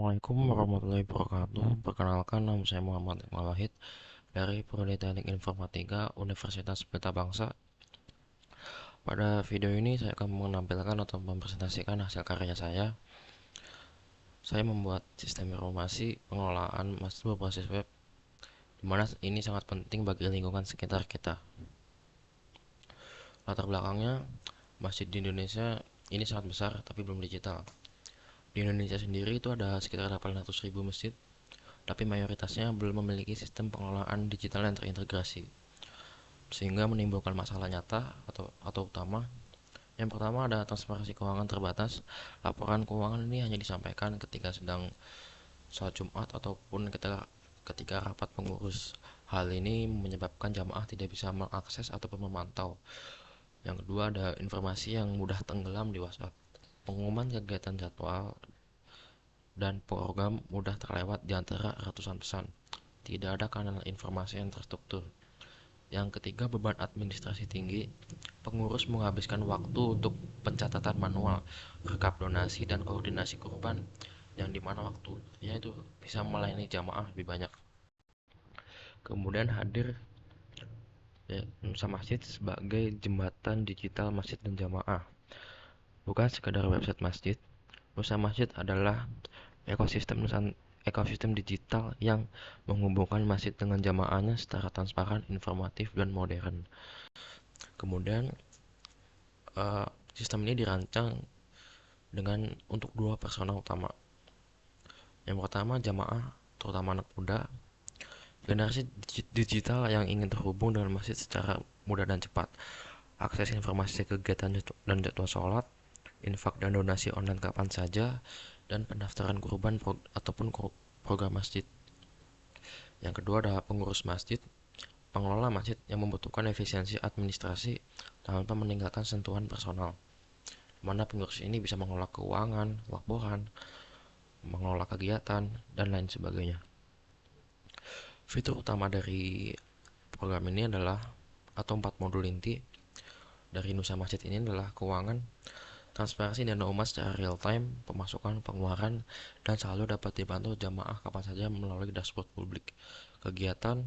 Assalamualaikum warahmatullahi wabarakatuh. Perkenalkan, nama saya Muhammad Iqbal Wahid dari Prodi Teknik Informatika Universitas Pelita Bangsa. Pada video ini saya akan menampilkan atau mempresentasikan hasil karya saya. Saya membuat sistem informasi pengelolaan masjid berbasis web, di mana ini sangat penting bagi lingkungan sekitar kita. Latar belakangnya, masjid di Indonesia ini sangat besar tapi belum digital. Di Indonesia sendiri itu ada sekitar 800.000 masjid, tapi mayoritasnya belum memiliki sistem pengelolaan digital yang terintegrasi, sehingga menimbulkan masalah nyata atau utama. Yang pertama ada transparansi keuangan terbatas. Laporan keuangan ini hanya disampaikan ketika sedang sholat Jumat ataupun ketika rapat pengurus. Hal ini menyebabkan jamaah tidak bisa mengakses ataupun memantau. Yang kedua ada informasi yang mudah tenggelam di WhatsApp. Pengumuman kegiatan jadwal dan program mudah terlewat di antara ratusan pesan. Tidak ada kanal informasi yang terstruktur. Yang ketiga, beban administrasi tinggi. Pengurus menghabiskan waktu untuk pencatatan manual, rekap donasi, dan koordinasi kurban, yang dimana waktunya itu bisa melayani jamaah lebih banyak. Kemudian hadir Nusa Masjid sebagai jembatan digital masjid dan jamaah. Bukan sekadar website masjid, Nusa Masjid adalah ekosistem digital yang menghubungkan masjid dengan jamaahnya secara transparan, informatif, dan modern. Kemudian sistem ini dirancang untuk dua persona utama. Yang pertama, jamaah, terutama anak muda, generasi digital yang ingin terhubung dengan masjid secara mudah dan cepat. Akses informasi kegiatan dan jadwal sholat, infak dan donasi online kapan saja, dan pendaftaran kurban ataupun program masjid. Yang kedua adalah pengurus masjid, pengelola masjid yang membutuhkan efisiensi administrasi tanpa meninggalkan sentuhan personal, mana pengurus ini bisa mengelola keuangan, laporan, mengelola kegiatan, dan lain sebagainya. Fitur utama dari program ini adalah, atau 4 modul inti dari Nusa Masjid ini adalah keuangan, transparansi dana umat secara real time, pemasukan, pengeluaran, dan selalu dapat dibantu jamaah kapan saja melalui dashboard publik. Kegiatan,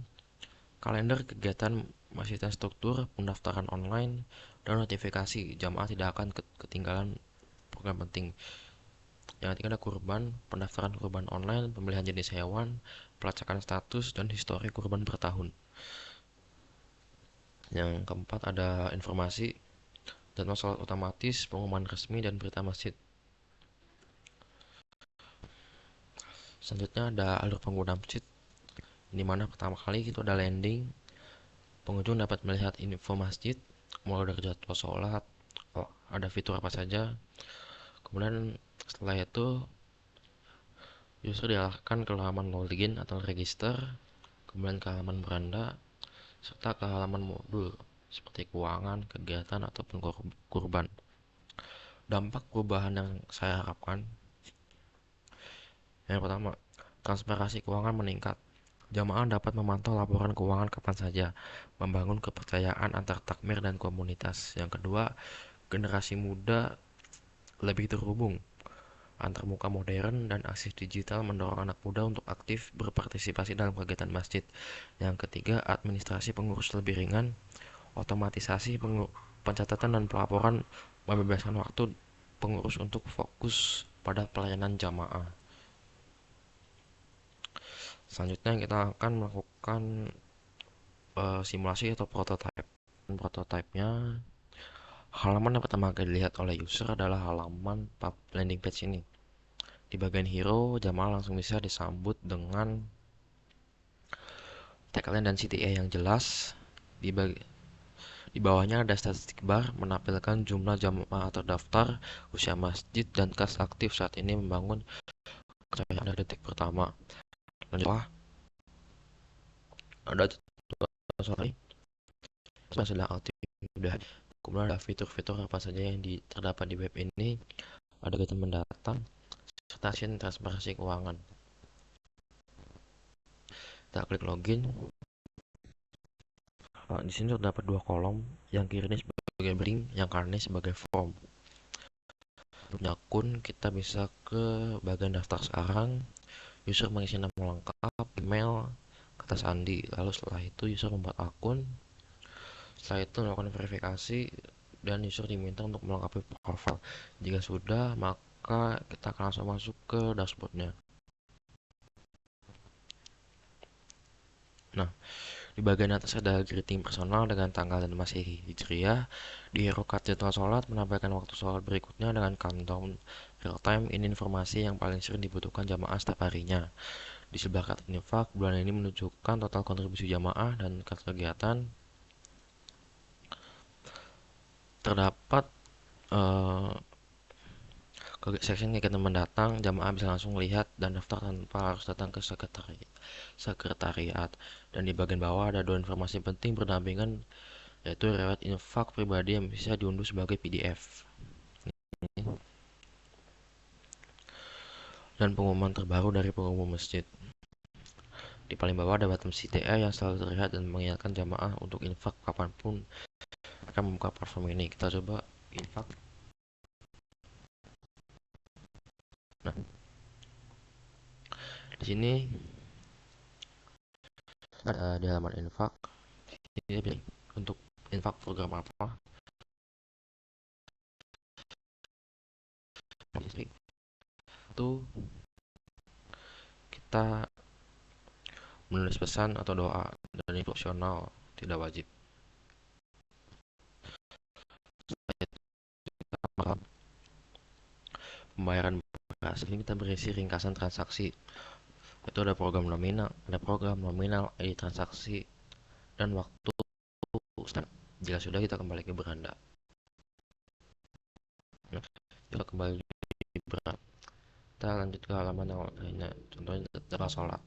kalender kegiatan masjid dan struktur, pendaftaran online, dan notifikasi jamaah tidak akan ketinggalan program penting. Yang ketiga ada kurban, pendaftaran kurban online, pemilihan jenis hewan, pelacakan status, dan histori kurban per tahun. Yang keempat ada informasi, jadwal sholat otomatis, pengumuman resmi, dan berita masjid. Selanjutnya ada alur pengguna masjid, di mana pertama kali itu ada landing. Pengunjung dapat melihat info masjid, mulai dari jadwal sholat, ada fitur apa saja. Kemudian setelah itu user diarahkan ke halaman login atau register, kemudian ke halaman beranda, serta ke halaman modul seperti keuangan, kegiatan, ataupun kurban. Dampak perubahan yang saya harapkan, yang pertama, transparansi keuangan meningkat. Jamaah dapat memantau laporan keuangan kapan saja, membangun kepercayaan antar takmir dan komunitas. Yang kedua, generasi muda lebih terhubung. Antar muka modern dan akses digital mendorong anak muda untuk aktif berpartisipasi dalam kegiatan masjid. Yang ketiga, administrasi pengurus lebih ringan. Otomatisasi pencatatan dan pelaporan membebaskan waktu pengurus untuk fokus pada pelayanan jamaah. Selanjutnya kita akan melakukan simulasi atau prototype. Prototipenya, halaman yang pertama kali dilihat oleh user adalah halaman landing page ini. Di bagian hero, jamaah langsung bisa disambut dengan tagline dan CTA yang jelas. Di bawahnya ada statistik bar menampilkan jumlah jamaah terdaftar, usia masjid, dan kas aktif saat ini membangun kepercayaan dari detik pertama. Lanjutlah, ada sorry, sudah aktif, sudah. Kemudian ada fitur-fitur apa saja yang terdapat di web ini. Ada kegiatan mendatang, serta transparansi keuangan. Kita klik login. Di sini terdapat dua kolom, yang kiri ini sebagai link, yang kanan ini sebagai form. Punya akun, kita bisa ke bagian daftar sekarang. User mengisi nama lengkap, email, kata sandi. Lalu setelah itu user membuat akun. Setelah itu melakukan verifikasi dan user diminta untuk melengkapi profil. Jika sudah, maka kita akan langsung masuk ke dashboardnya. Nah, di bagian atas ada greeting personal dengan tanggal dan Masehi Hijriah. Di hero card jadwal sholat menampilkan waktu sholat berikutnya dengan countdown real time. Ini informasi yang paling sering dibutuhkan jamaah setiap harinya. Di sebelah kata infak, bulan ini menunjukkan total kontribusi jamaah dan kegiatan. Terdapat eh, section kegiatan mendatang, jamaah bisa langsung lihat dan daftar tanpa harus datang ke sekretariat. Dan di bagian bawah ada dua informasi penting berdampingan, yaitu riwayat infak pribadi yang bisa diunduh sebagai PDF dan pengumuman terbaru dari pengumuman masjid. Di paling bawah ada button CTA yang selalu terlihat dan mengingatkan jamaah untuk infak kapanpun akan membuka platform ini. Kita coba infak. Nah, di sini ada di halaman infak. Ini pilih untuk infak program apa. Itu kita menulis pesan atau doa dan itu opsional, tidak wajib. Pembayaran beras ini kita berisi ringkasan transaksi. Itu ada program nominal, ID transaksi, dan waktu start. Jika sudah, kita kembali ke beranda. Nah, kita kembali di beranda. Kita lanjut ke halaman yang lainnya. Contohnya jadwal sholat.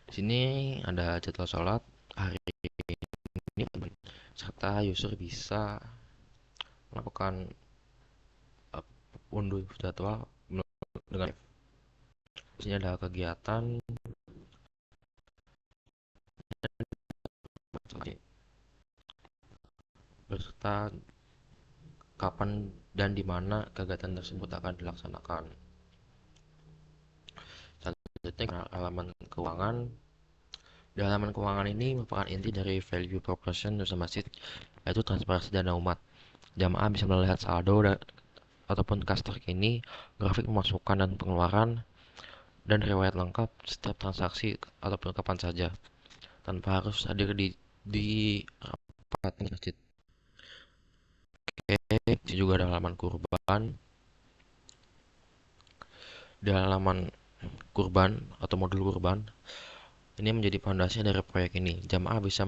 Di sini ada jadwal sholat hari ini, serta user bisa melakukan unduh jadwal dengan di sini ada kegiatan beserta kapan dan di mana kegiatan tersebut akan dilaksanakan. Selanjutnya halaman keuangan. Di halaman keuangan ini merupakan inti dari value proposition usaha masjid, yaitu transparansi dana umat. Jamaah bisa melihat saldo ataupun kas terkini, grafik pemasukan dan pengeluaran, dan riwayat lengkap setiap transaksi ataupun kapan saja, tanpa harus hadir di rapat masjid. Oke, ini juga ada halaman kurban. Di halaman kurban atau modul kurban, ini menjadi fondasi dari proyek ini. Jamaah bisa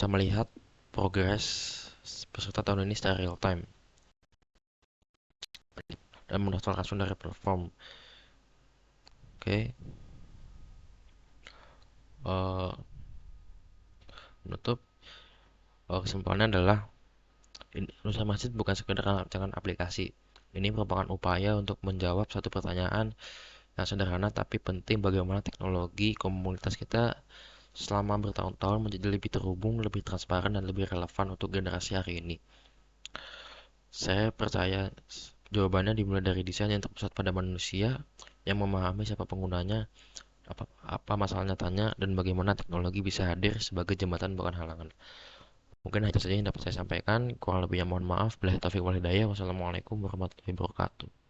melihat progres peserta tahun ini secara real time dan mendaftar langsung dari platform. Oke, menutup kesimpulannya adalah Nusa Masjid bukan sekedar rancangan aplikasi. Ini merupakan upaya untuk menjawab satu pertanyaan yang sederhana tapi penting, bagaimana teknologi komunitas kita selama bertahun-tahun menjadi lebih terhubung, lebih transparan, dan lebih relevan untuk generasi hari ini. Saya percaya jawabannya dimulai dari desain yang terpusat pada manusia yang memahami siapa penggunanya, apa masalah nyatanya, dan bagaimana teknologi bisa hadir sebagai jembatan bukan halangan. Mungkin hanya saja yang dapat saya sampaikan. Kurang lebihnya mohon maaf. Billahi taufiq wal hidayah. Wassalamualaikum warahmatullahi wabarakatuh.